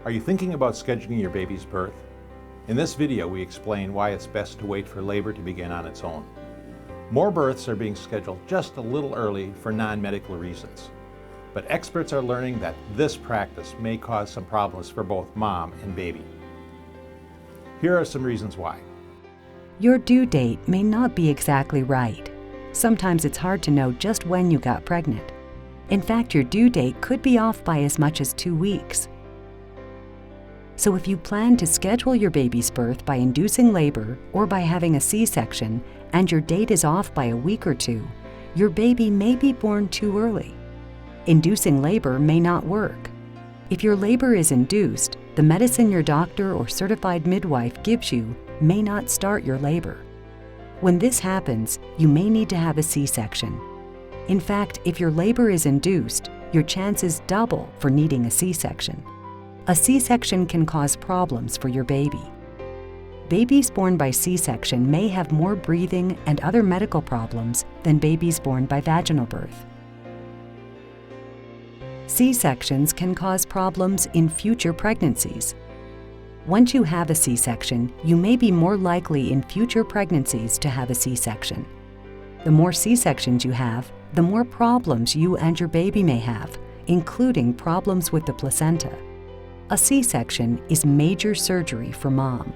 Are you thinking about scheduling your baby's birth? In this video, we explain why it's best to wait for labor to begin on its own. More births are being scheduled just a little early for non-medical reasons. But experts are learning that this practice may cause some problems for both mom and baby. Here are some reasons why. Your due date may not be exactly right. Sometimes it's hard to know just when you got pregnant. In fact, your due date could be off by as much as 2 weeks. So if you plan to schedule your baby's birth by inducing labor or by having a C-section and your date is off by a week or two, your baby may be born too early. Inducing labor may not work. If your labor is induced, the medicine your doctor or certified midwife gives you may not start your labor. When this happens, you may need to have a C-section. In fact, if your labor is induced, your chances double for needing a C-section. A C-section can cause problems for your baby. Babies born by C-section may have more breathing and other medical problems than babies born by vaginal birth. C-sections can cause problems in future pregnancies. Once you have a C-section, you may be more likely in future pregnancies to have a C-section. The more C-sections you have, the more problems you and your baby may have, including problems with the placenta. A C-section is major surgery for mom.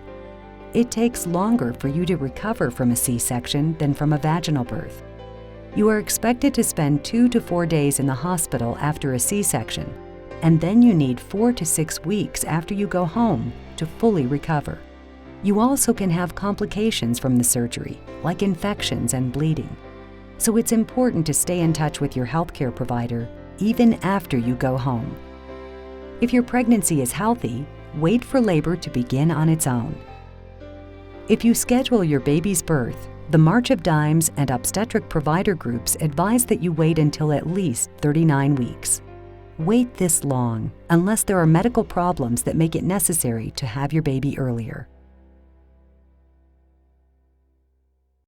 It takes longer for you to recover from a C-section than from a vaginal birth. You are expected to spend 2 to 4 days in the hospital after a C-section, and then you need 4 to 6 weeks after you go home to fully recover. You also can have complications from the surgery, like infections and bleeding. So it's important to stay in touch with your healthcare provider even after you go home. If your pregnancy is healthy, wait for labor to begin on its own. If you schedule your baby's birth, the March of Dimes and obstetric provider groups advise that you wait until at least 39 weeks. Wait this long unless there are medical problems that make it necessary to have your baby earlier.